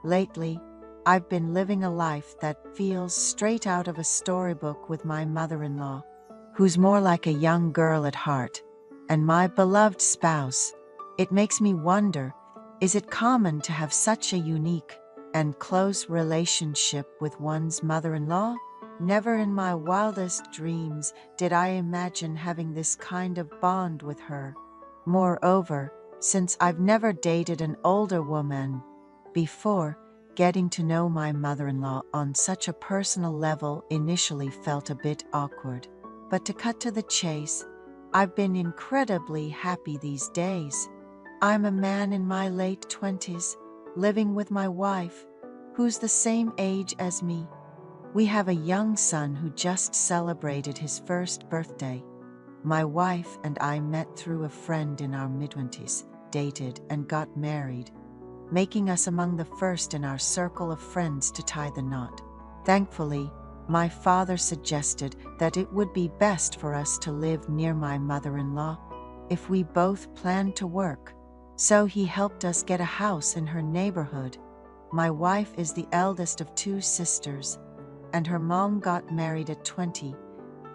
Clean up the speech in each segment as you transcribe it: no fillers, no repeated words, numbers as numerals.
Lately, I've been living a life that feels straight out of a storybook with my mother-in-law, who's more like a young girl at heart, and my beloved spouse. It makes me wonder, is it common to have such a unique and close relationship with one's mother-in-law? Never in my wildest dreams did I imagine having this kind of bond with her. Moreover, since I've never dated an older woman before, getting to know my mother-in-law on such a personal level initially felt a bit awkward. But to cut to the chase, I've been incredibly happy these days. I'm a man in my late 20s, living with my wife, who's the same age as me. We have a young son who just celebrated his first birthday. My wife and I met through a friend in our mid-20s, dated and got married, making us among the first in our circle of friends to tie the knot. Thankfully, my father suggested that it would be best for us to live near my mother-in-law if we both planned to work. So he helped us get a house in her neighborhood. My wife is the eldest of two sisters, and her mom got married at 20,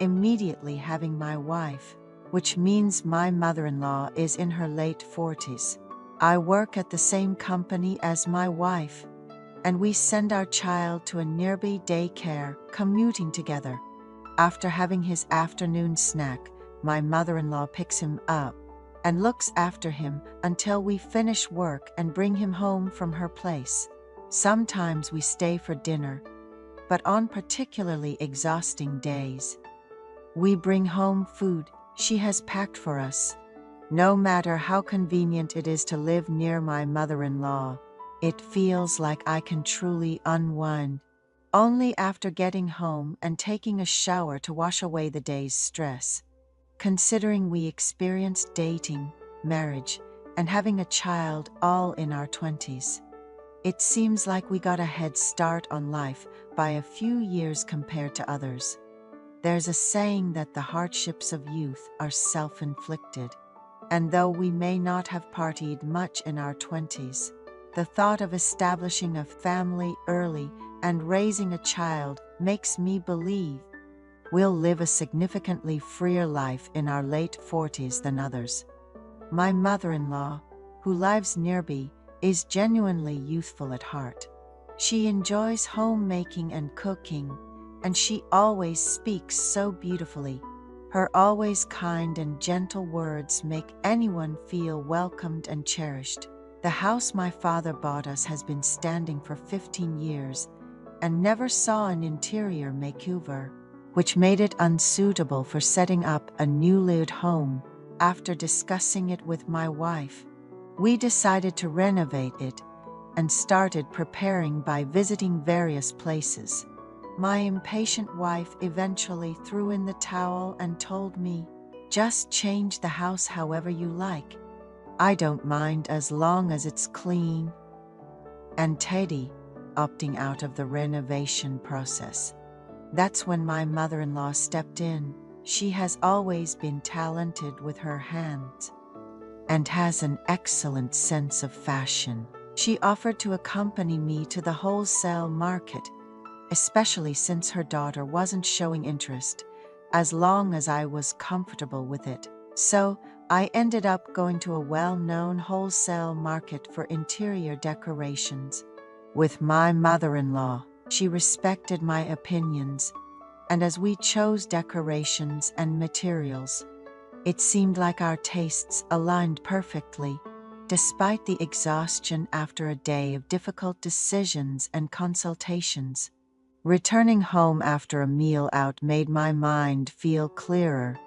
immediately having my wife, which means my mother-in-law is in her late 40s. I work at the same company as my wife, and we send our child to a nearby daycare, commuting together. After having his afternoon snack, my mother-in-law picks him up and looks after him until we finish work and bring him home from her place. Sometimes we stay for dinner, but on particularly exhausting days, we bring home food she has packed for us. No matter how convenient it is to live near my mother-in-law, it feels like I can truly unwind only after getting home and taking a shower to wash away the day's stress. Considering we experienced dating, marriage, and having a child all in our 20s, it seems like we got a head start on life by a few years compared to others. There's a saying that the hardships of youth are self-inflicted. And though we may not have partied much in our 20s, the thought of establishing a family early and raising a child makes me believe we'll live a significantly freer life in our late 40s than others. My mother-in-law, who lives nearby, is genuinely youthful at heart. She enjoys homemaking and cooking, and she always speaks so beautifully. Her always kind and gentle words make anyone feel welcomed and cherished. The house my father bought us has been standing for 15 years and never saw an interior makeover, which made it unsuitable for setting up a newly home. After discussing it with my wife, we decided to renovate it and started preparing by visiting various places. My impatient wife eventually threw in the towel and told me, "Just change the house however you like. I don't mind as long as it's clean." And Teddy, opting out of the renovation process. That's when my mother-in-law stepped in. She has always been talented with her hands and has an excellent sense of fashion. She offered to accompany me to the wholesale market, especially since her daughter wasn't showing interest, as long as I was comfortable with it. So I ended up going to a well-known wholesale market for interior decorations. With my mother-in-law, she respected my opinions, and as we chose decorations and materials, it seemed like our tastes aligned perfectly, despite the exhaustion after a day of difficult decisions and consultations. Returning home after a meal out made my mind feel clearer.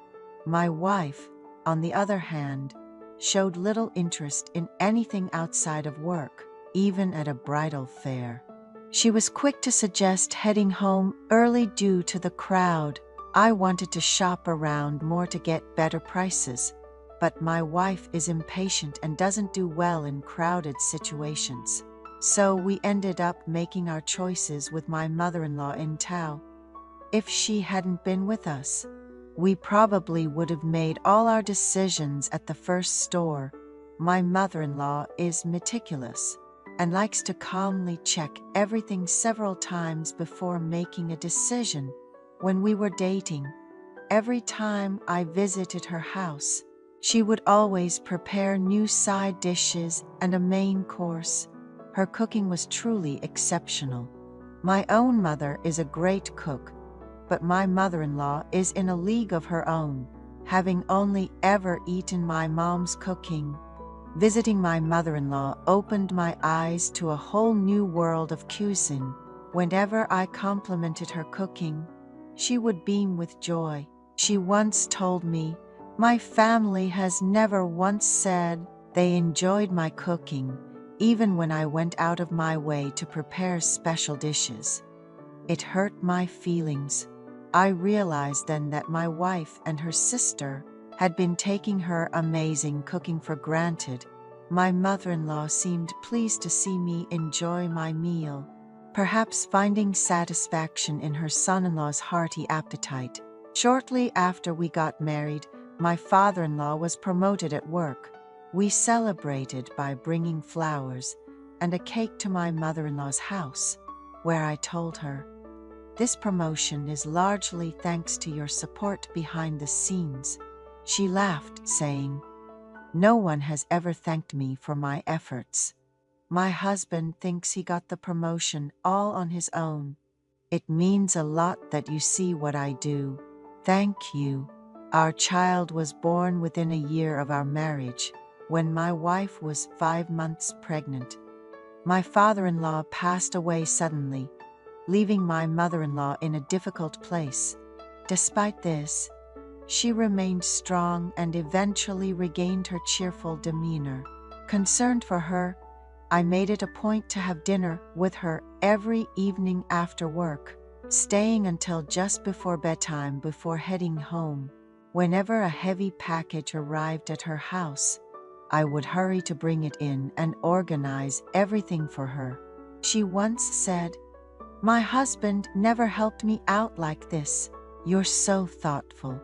My wife, on the other hand, showed little interest in anything outside of work, even at a bridal fair. She was quick to suggest heading home early due to the crowd. I wanted to shop around more to get better prices, but my wife is impatient and doesn't do well in crowded situations. So we ended up making our choices with my mother-in-law in tow. If she hadn't been with us, we probably would have made all our decisions at the first store. My mother-in-law is meticulous, and likes to calmly check everything several times before making a decision. When we were dating, every time I visited her house, she would always prepare new side dishes and a main course. Her cooking was truly exceptional. My own mother is a great cook, but my mother-in-law is in a league of her own, having only ever eaten my mom's cooking. Visiting my mother-in-law opened my eyes to a whole new world of cuisine. Whenever I complimented her cooking, she would beam with joy. She once told me, "My family has never once said they enjoyed my cooking, even when I went out of my way to prepare special dishes." It hurt my feelings. I realized then that my wife and her sister had been taking her amazing cooking for granted. My mother-in-law seemed pleased to see me enjoy my meal, perhaps finding satisfaction in her son-in-law's hearty appetite. Shortly after we got married, my father-in-law was promoted at work. We celebrated by bringing flowers and a cake to my mother-in-law's house, where I told her, "This promotion is largely thanks to your support behind the scenes." She laughed, saying, "No one has ever thanked me for my efforts. My husband thinks he got the promotion all on his own. It means a lot that you see what I do. Thank you." Our child was born within a year of our marriage, when my wife was 5 months pregnant. My father-in-law passed away suddenly, leaving my mother-in-law in a difficult place. Despite this, she remained strong and eventually regained her cheerful demeanor. Concerned for her, I made it a point to have dinner with her every evening after work, staying until just before bedtime before heading home. Whenever a heavy package arrived at her house, I would hurry to bring it in and organize everything for her. She once said, "My husband never helped me out like this. You're so thoughtful.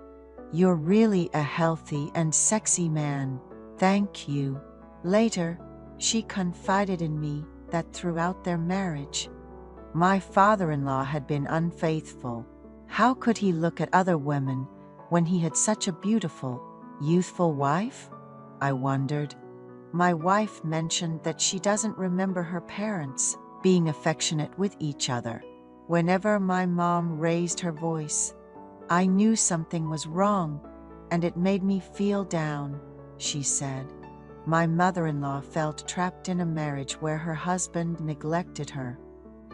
You're really a healthy and sexy man. Thank you." Later, she confided in me that throughout their marriage, my father-in-law had been unfaithful. How could he look at other women when he had such a beautiful, youthful wife? I wondered. My wife mentioned that she doesn't remember her parents being affectionate with each other. Whenever my mom raised her voice, I knew something was wrong, and it made me feel down, she said. My mother-in-law felt trapped in a marriage where her husband neglected her,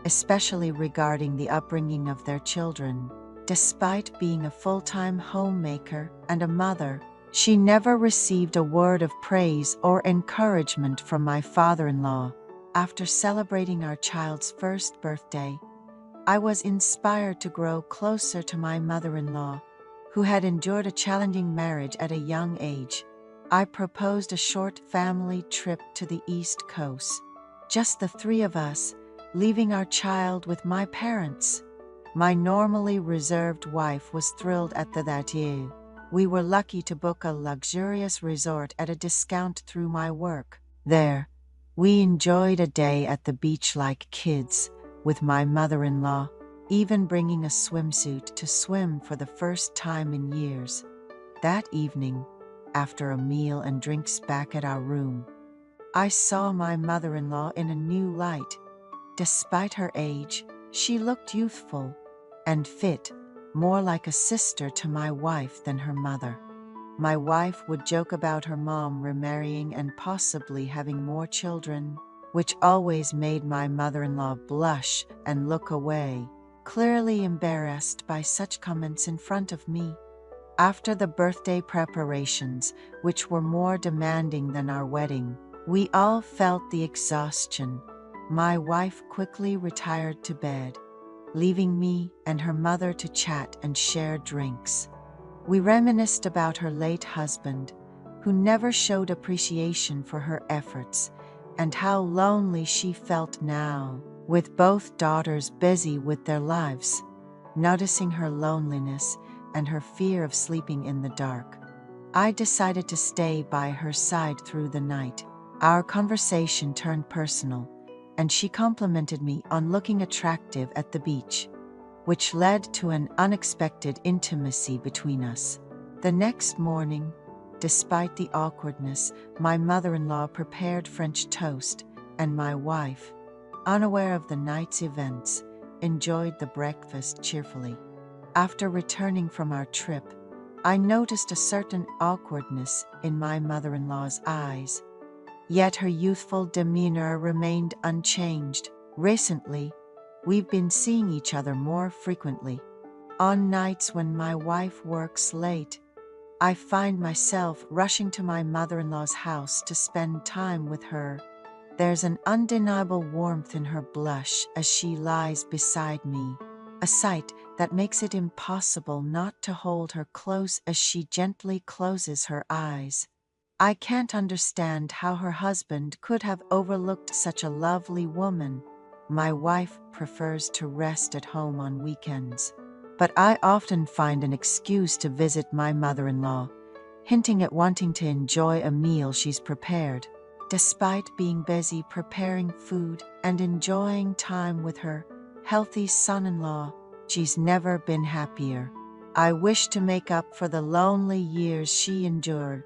especially regarding the upbringing of their children. Despite being a full-time homemaker and a mother, she never received a word of praise or encouragement from my father-in-law. After celebrating our child's first birthday, I was inspired to grow closer to my mother-in-law, who had endured a challenging marriage at a young age. I proposed a short family trip to the East Coast, just the 3 of us, leaving our child with my parents. My normally reserved wife was thrilled at the idea. We were lucky to book a luxurious resort at a discount through my work. There, we enjoyed a day at the beach like kids, with my mother-in-law, even bringing a swimsuit to swim for the first time in years. That evening, after a meal and drinks back at our room, I saw my mother-in-law in a new light. Despite her age, she looked youthful and fit, more like a sister to my wife than her mother. My wife would joke about her mom remarrying and possibly having more children, which always made my mother-in-law blush and look away, clearly embarrassed by such comments in front of me. After the birthday preparations, which were more demanding than our wedding, we all felt the exhaustion. My wife quickly retired to bed, leaving me and her mother to chat and share drinks. We reminisced about her late husband, who never showed appreciation for her efforts, and how lonely she felt now, with both daughters busy with their lives. Noticing her loneliness and her fear of sleeping in the dark, I decided to stay by her side through the night. Our conversation turned personal, and she complimented me on looking attractive at the beach, which led to an unexpected intimacy between us. The next morning, despite the awkwardness, my mother-in-law prepared French toast, and my wife, unaware of the night's events, enjoyed the breakfast cheerfully. After returning from our trip, I noticed a certain awkwardness in my mother-in-law's eyes, yet her youthful demeanor remained unchanged. Recently, we've been seeing each other more frequently. On nights when my wife works late, I find myself rushing to my mother-in-law's house to spend time with her. There's an undeniable warmth in her blush as she lies beside me, a sight that makes it impossible not to hold her close as she gently closes her eyes. I can't understand how her husband could have overlooked such a lovely woman. My wife prefers to rest at home on weekends, but I often find an excuse to visit my mother-in-law, hinting at wanting to enjoy a meal she's prepared. Despite being busy preparing food and enjoying time with her healthy son-in-law, she's never been happier. I wish to make up for the lonely years she endured